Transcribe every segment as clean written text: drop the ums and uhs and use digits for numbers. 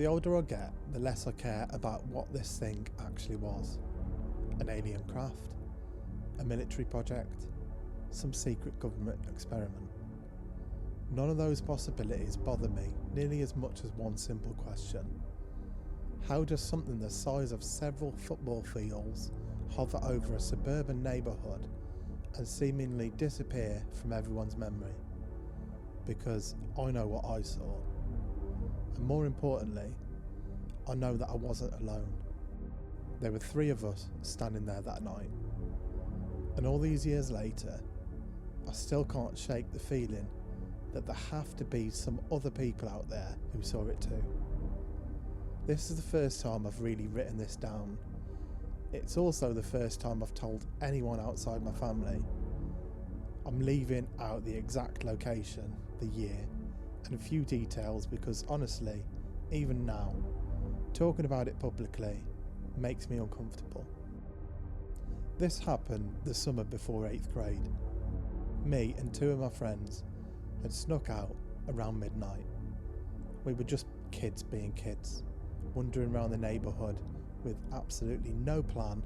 The older I get, the less I care about what this thing actually was. An alien craft, a military project, some secret government experiment. None of those possibilities bother me nearly as much as one simple question. How does something the size of several football fields hover over a suburban neighbourhood and seemingly disappear from everyone's memory? Because I know what I saw. And more importantly, I know that I wasn't alone. There were 3 of us standing there that night. And all these years later, I still can't shake the feeling that there have to be some other people out there who saw it too. This is the first time I've really written this down. It's also the first time I've told anyone outside my family. I'm leaving out the exact location, the year, and a few details because honestly, even now, talking about it publicly makes me uncomfortable. This happened the summer before 8th grade. Me and 2 of my friends had snuck out around midnight. We were just kids being kids, wandering around the neighbourhood with absolutely no plan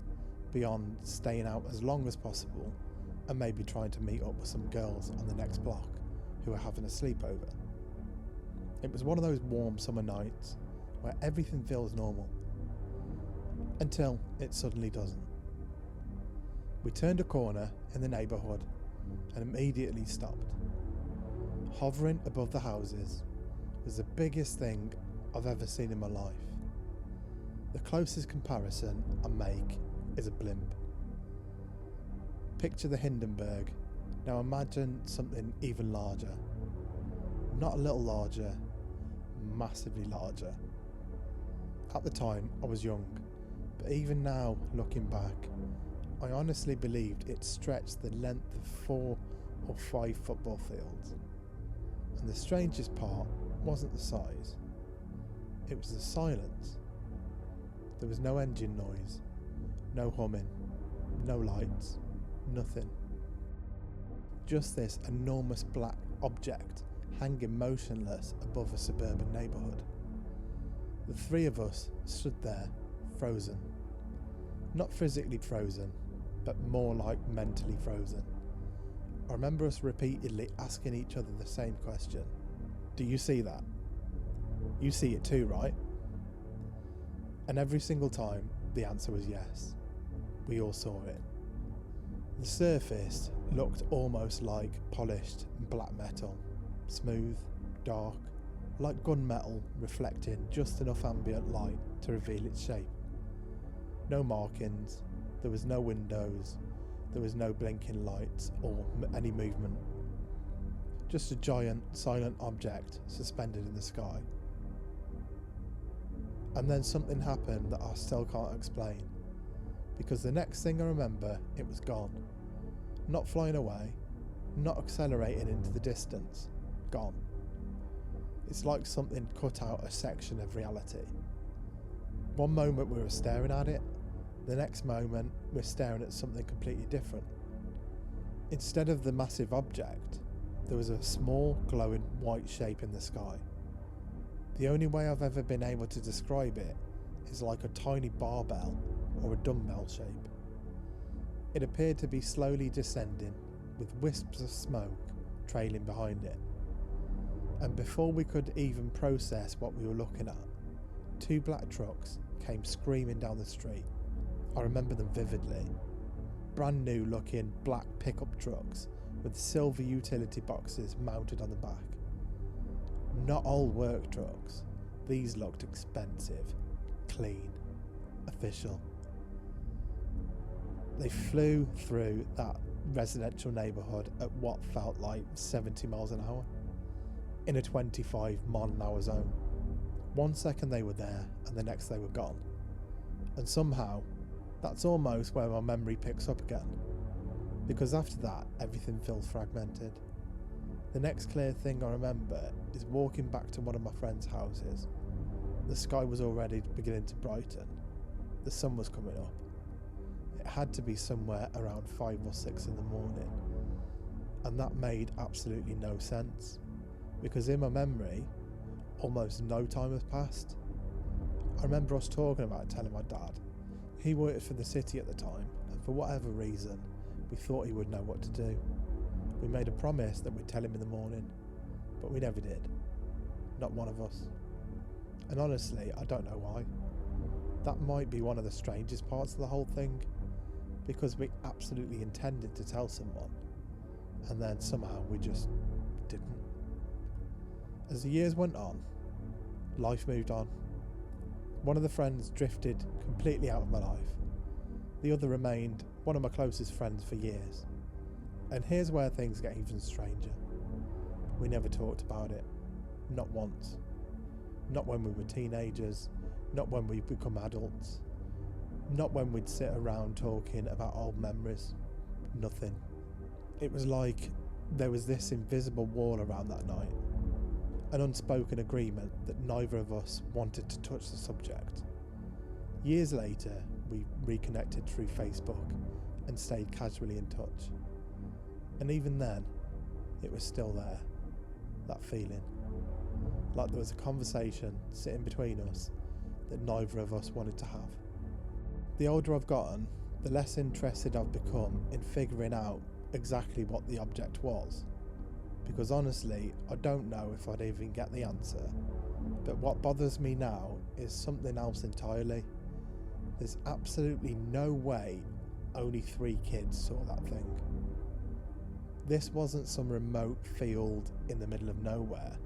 beyond staying out as long as possible and maybe trying to meet up with some girls on the next block who were having a sleepover. It was one of those warm summer nights where everything feels normal, until it suddenly doesn't. We turned a corner in the neighbourhood and immediately stopped. Hovering above the houses was the biggest thing I've ever seen in my life. The closest comparison I make is a blimp. Picture the Hindenburg. Now imagine something even larger. Not a little larger, massively larger. At the time I was young, but even now looking back, I honestly believed it stretched the length of 4 or 5 football fields. And the strangest part wasn't the size, it was the silence. There was no engine noise, no humming, no lights, nothing. Just this enormous black object hanging motionless above a suburban neighbourhood. The 3 of us stood there, frozen. Not physically frozen, but more like mentally frozen. I remember us repeatedly asking each other the same question. Do you see that? You see it too, right? And every single time, the answer was yes. We all saw it. The surface looked almost like polished black metal. Smooth, dark, like gunmetal reflecting just enough ambient light to reveal its shape. No markings, there was no windows, there was no blinking lights or any movement. Just a giant, silent object suspended in the sky. And then something happened that I still can't explain, because the next thing I remember, it was gone. Not flying away, not accelerating into the distance, gone. It's like something cut out a section of reality. One moment we were staring at it, the next moment we're staring at something completely different. Instead of the massive object, there was a small glowing white shape in the sky. The only way I've ever been able to describe it is like a tiny barbell or a dumbbell shape. It appeared to be slowly descending with wisps of smoke trailing behind it. And before we could even process what we were looking at, 2 black trucks came screaming down the street. I remember them vividly. Brand new looking black pickup trucks with silver utility boxes mounted on the back. Not old work trucks, these looked expensive, clean, official. They flew through that residential neighbourhood at what felt like 70 miles an hour, in a 25 mile an hour zone. 1 second they were there and the next they were gone. And somehow, that's almost where my memory picks up again, because after that everything feels fragmented. The next clear thing I remember is walking back to one of my friends' houses. The sky was already beginning to brighten. The sun was coming up. It had to be somewhere around 5 or 6 in the morning. And that made absolutely no sense, because in my memory, almost no time has passed. remember us talking about it, telling my dad. He worked for the city at the time, and for whatever reason, we thought he would know what to do. We made a promise that we'd tell him in the morning, but we never did. Not one of us. And honestly, I don't know why. That might be one of the strangest parts of the whole thing, because we absolutely intended to tell someone, and then somehow we just didn't. As the years went on, life moved on. One of the friends drifted completely out of my life. The other remained one of my closest friends for years. And here's where things get even stranger. We never talked about it. Not once. Not when we were teenagers. Not when we'd become adults. Not when we'd sit around talking about old memories. Nothing. It was like there was this invisible wall around that night. An unspoken agreement that neither of us wanted to touch the subject. Years later, we reconnected through Facebook and stayed casually in touch. And even then, it was still there, that feeling. Like there was a conversation sitting between us that neither of us wanted to have. The older I've gotten, the less interested I've become in figuring out exactly what the object was. Because honestly, I don't know if I'd even get the answer. But what bothers me now is something else entirely. There's absolutely no way only 3 kids saw that thing. This wasn't some remote field in the middle of nowhere.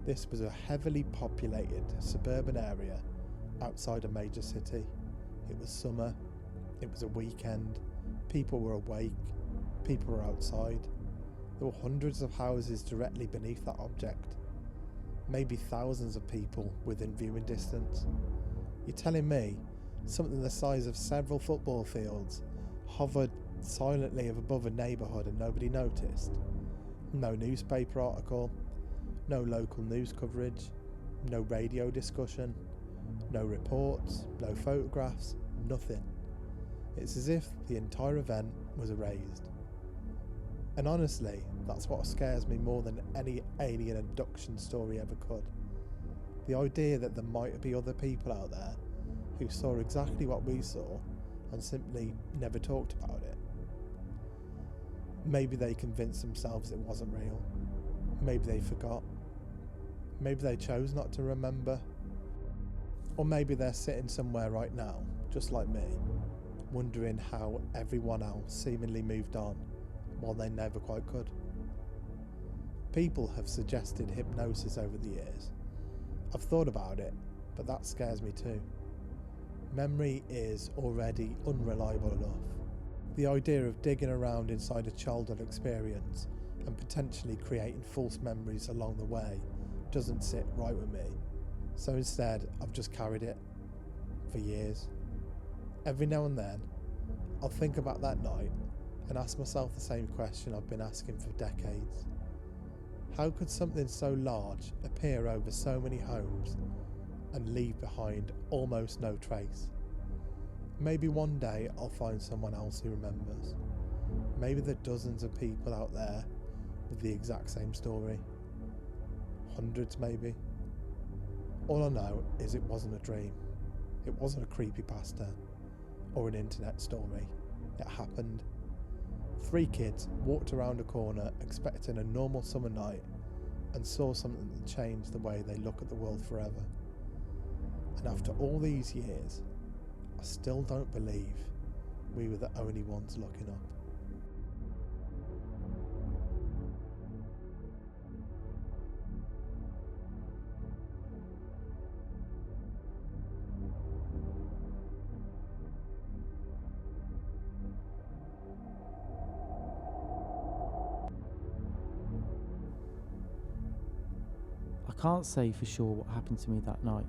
This was a heavily populated suburban area outside a major city. It was summer, it was a weekend, people were awake, people were outside. There were hundreds of houses directly beneath that object. Maybe thousands of people within viewing distance. You're telling me something the size of several football fields hovered silently above a neighbourhood and nobody noticed? No newspaper article, no local news coverage, no radio discussion, no reports, no photographs, nothing. It's as if the entire event was erased. And honestly, that's what scares me more than any alien abduction story ever could. The idea that there might be other people out there who saw exactly what we saw and simply never talked about it. Maybe they convinced themselves it wasn't real. Maybe they forgot. Maybe they chose not to remember. Or maybe they're sitting somewhere right now, just like me, wondering how everyone else seemingly moved on while they never quite could. People have suggested hypnosis over the years. I've thought about it, but that scares me too. Memory is already unreliable enough. The idea of digging around inside a childhood experience and potentially creating false memories along the way doesn't sit right with me. So instead, I've just carried it for years. Every now and then, I'll think about that night and ask myself the same question I've been asking for decades. How could something so large appear over so many homes and leave behind almost no trace? Maybe one day I'll find someone else who remembers. Maybe there are dozens of people out there with the exact same story. Hundreds maybe. All I know is it wasn't a dream. It wasn't a creepypasta or an internet story. It happened. 3 kids walked around a corner expecting a normal summer night and saw something that changed the way they look at the world forever. And after all these years, I still don't believe we were the only ones looking up. I can't say for sure what happened to me that night,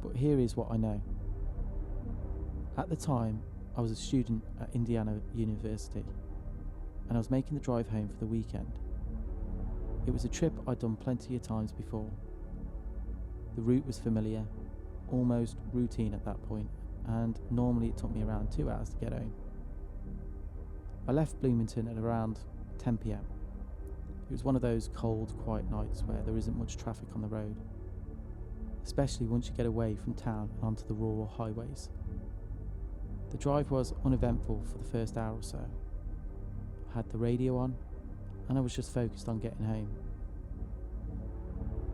but here is what I know. At the time, I was a student at Indiana University, and I was making the drive home for the weekend. It was a trip I'd done plenty of times before. The route was familiar, almost routine at that point, and normally it took me around 2 hours to get home. I left Bloomington at around 10 p.m. It was one of those cold, quiet nights where there isn't much traffic on the road. especially once you get away from town and onto the rural highways. The drive was uneventful for the first hour or so. I had the radio on, and I was just focused on getting home.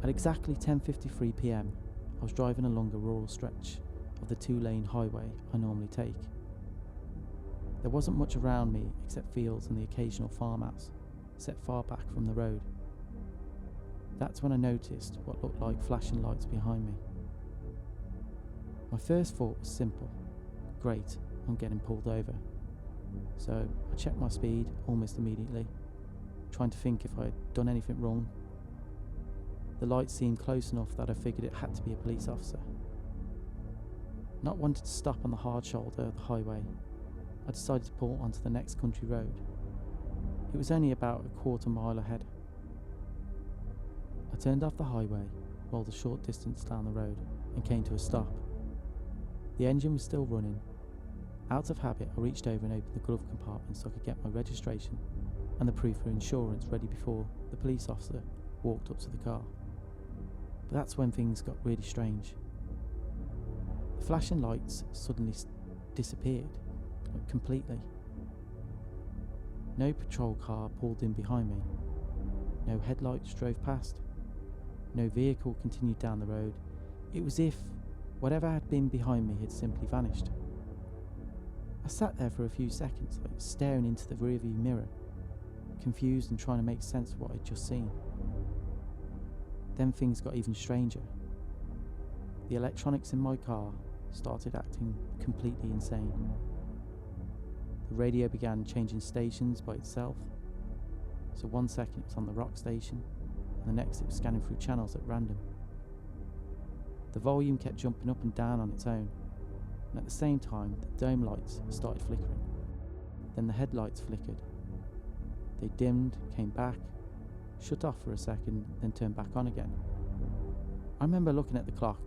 At exactly 10:53 p.m, I was driving along a rural stretch of the 2-lane highway I normally take. There wasn't much around me except fields and the occasional farmhouse, set far back from the road. That's when I noticed what looked like flashing lights behind me. My first thought was simple. Great, I'm getting pulled over. So I checked my speed almost immediately, trying to think if I had done anything wrong. The lights seemed close enough that I figured it had to be a police officer. Not wanting to stop on the hard shoulder of the highway, I decided to pull onto the next country road. It was only about a quarter mile ahead. I turned off the highway, rolled a short distance down the road, and came to a stop. The engine was still running. Out of habit, I reached over and opened the glove compartment so I could get my registration and the proof of insurance ready before the police officer walked up to the car. But that's when things got really strange. The flashing lights suddenly disappeared, completely. No patrol car pulled in behind me. No headlights drove past. No vehicle continued down the road. It was if whatever had been behind me had simply vanished. I sat there for a few seconds, staring into the rearview mirror, confused and trying to make sense of what I'd just seen. Then things got even stranger. The electronics in my car started acting completely insane. The radio began changing stations by itself. So 1 second it was on the rock station, and the next it was scanning through channels at random. The volume kept jumping up and down on its own, and at the same time the dome lights started flickering. Then the headlights flickered. They dimmed, came back, shut off for a second, then turned back on again. I remember looking at the clock.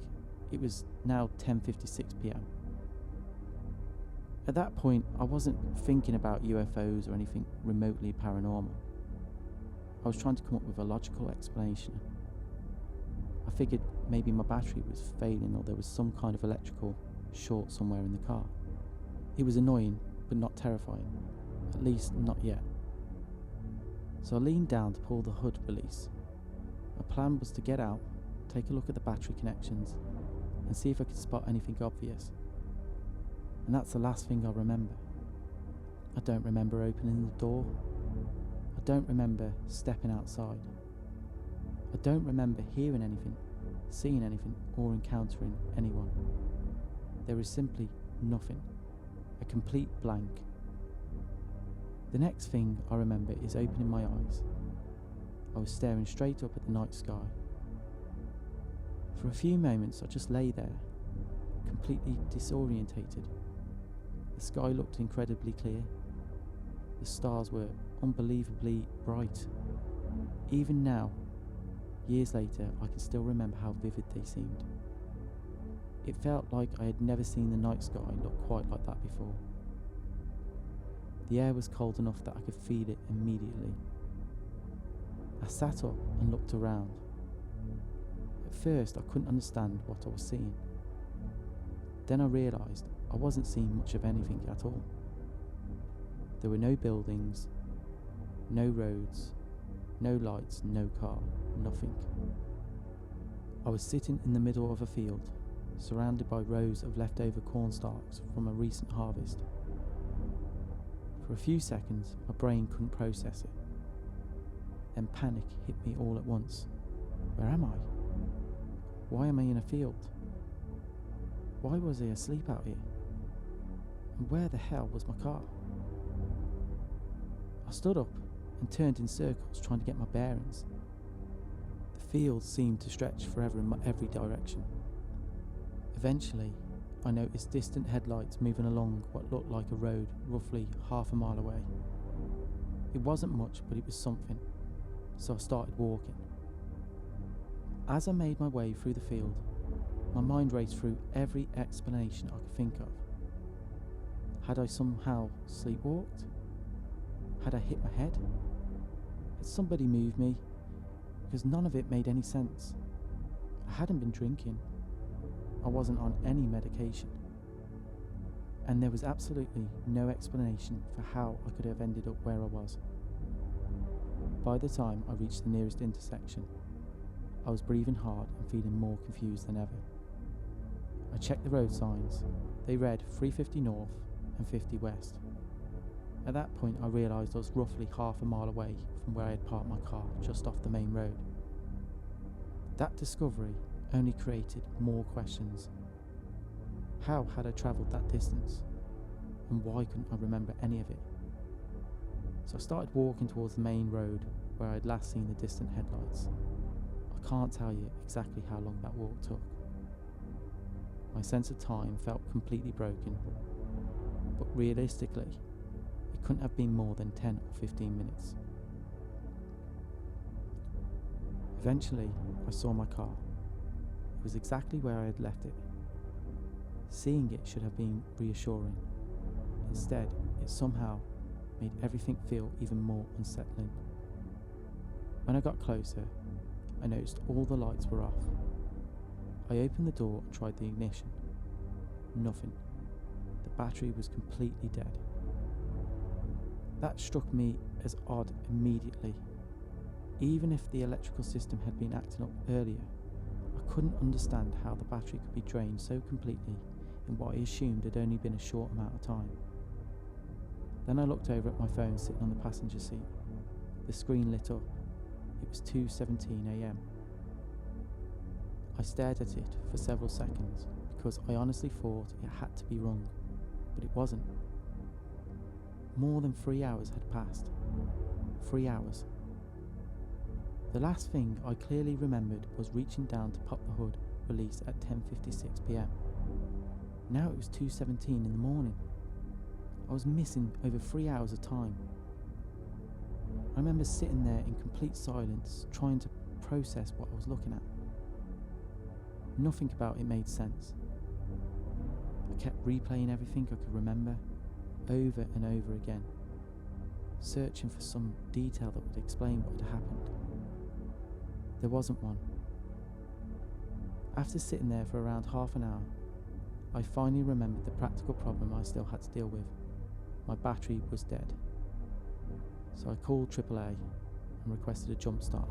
It was now 10:56 p.m. At that point, I wasn't thinking about UFOs or anything remotely paranormal. I was trying to come up with a logical explanation. I figured maybe my battery was failing or there was some kind of electrical short somewhere in the car. It was annoying, but not terrifying. At least, not yet. So I leaned down to pull the hood release. My plan was to get out, take a look at the battery connections, and see if I could spot anything obvious. And that's the last thing I remember. I don't remember opening the door. I don't remember stepping outside. I don't remember hearing anything, seeing anything, or encountering anyone. There is simply nothing. A complete blank. The next thing I remember is opening my eyes. I was staring straight up at the night sky. For a few moments I just lay there, completely disorientated. The sky looked incredibly clear. The stars were unbelievably bright. Even now, years later, I can still remember how vivid they seemed. It felt like I had never seen the night sky look quite like that before. The air was cold enough that I could feel it immediately. I sat up and looked around. At first, I couldn't understand what I was seeing. Then I realised I wasn't seeing much of anything at all. There were no buildings, no roads, no lights, no car, nothing. I was sitting in the middle of a field, surrounded by rows of leftover corn stalks from a recent harvest. For a few seconds, my brain couldn't process it. Then panic hit me all at once. Where am I? Why am I in a field? Why was I asleep out here? And where the hell was my car? I stood up and turned in circles trying to get my bearings. The field seemed to stretch forever in every direction. Eventually, I noticed distant headlights moving along what looked like a road roughly half a mile away. It wasn't much, but it was something, so I started walking. As I made my way through the field, my mind raced through every explanation I could think of. Had I somehow sleepwalked? Had I hit my head? Had somebody moved me? Because none of it made any sense. I hadn't been drinking. I wasn't on any medication. And there was absolutely no explanation for how I could have ended up where I was. By the time I reached the nearest intersection, I was breathing hard and feeling more confused than ever. I checked the road signs. They read 350 north and 50 west. At that point I realised I was roughly half a mile away from where I had parked my car just off the main road. That discovery only created more questions. How had I travelled that distance? And why couldn't I remember any of it? So I started walking towards the main road where I had last seen the distant headlights. I can't tell you exactly how long that walk took. My sense of time felt completely broken, but realistically, it couldn't have been more than 10 or 15 minutes. Eventually, I saw my car. It was exactly where I had left it. Seeing it should have been reassuring. Instead, it somehow made everything feel even more unsettling. When I got closer, I noticed all the lights were off. I opened the door and tried the ignition. Nothing. The battery was completely dead. That struck me as odd immediately. Even if the electrical system had been acting up earlier, I couldn't understand how the battery could be drained so completely in what I assumed had only been a short amount of time. Then I looked over at my phone sitting on the passenger seat. The screen lit up. It was 2:17 a.m. I stared at it for several seconds because I honestly thought it had to be wrong, but it wasn't. More than 3 hours had passed. 3 hours. The last thing I clearly remembered was reaching down to pop the hood release at 10:56 p.m. Now it was 2:17 in the morning. I was missing over 3 hours of time. I remember sitting there in complete silence, trying to process what I was looking at. Nothing about it made sense. I kept replaying everything I could remember, over and over again, searching for some detail that would explain what had happened. There wasn't one. After sitting there for around half an hour, I finally remembered the practical problem I still had to deal with. My battery was dead. So I called AAA and requested a jump start.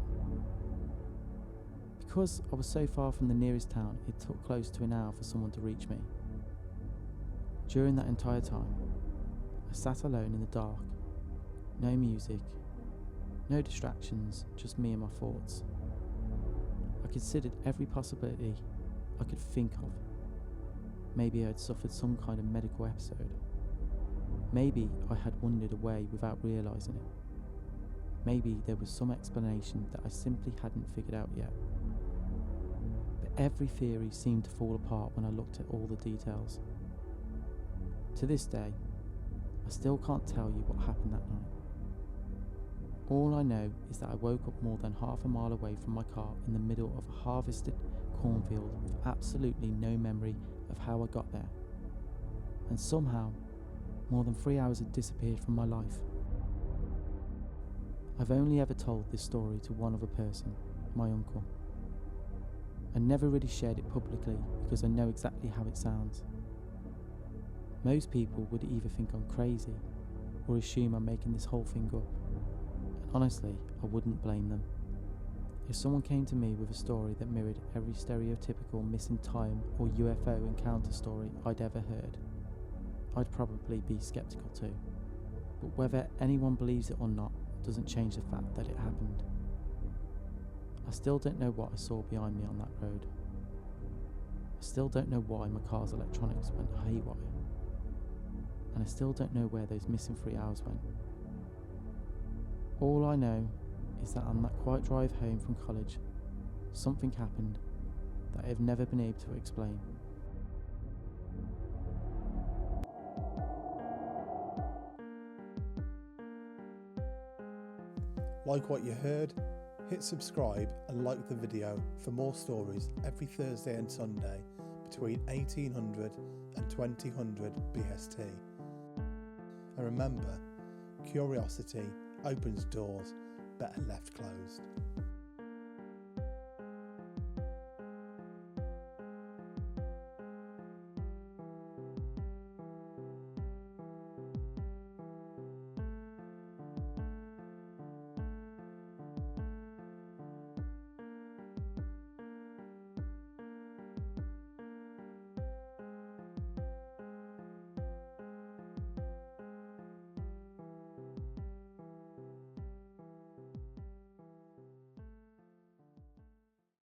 Because I was so far from the nearest town, it took close to an hour for someone to reach me. During that entire time, I sat alone in the dark. No music, no distractions, just me and my thoughts. I considered every possibility I could think of. Maybe I had suffered some kind of medical episode. Maybe I had wandered away without realising it. Maybe there was some explanation that I simply hadn't figured out yet. But every theory seemed to fall apart when I looked at all the details. To this day, I still can't tell you what happened that night. All I know is that I woke up more than half a mile away from my car in the middle of a harvested cornfield with absolutely no memory of how I got there. And somehow, more than 3 hours had disappeared from my life. I've only ever told this story to one other person, my uncle. I never really shared it publicly because I know exactly how it sounds. Most people would either think I'm crazy or assume I'm making this whole thing up. And honestly, I wouldn't blame them. If someone came to me with a story that mirrored every stereotypical missing time or UFO encounter story I'd ever heard, I'd probably be skeptical too. But whether anyone believes it or not doesn't change the fact that it happened. I still don't know what I saw behind me on that road. I still don't know why my car's electronics went haywire. And I still don't know where those missing 3 hours went. All I know is that on that quiet drive home from college, something happened that I have never been able to explain. Like what you heard? Hit subscribe and like the video for more stories every Thursday and Sunday between 1800 and 2000 BST. And remember, curiosity opens doors better left closed.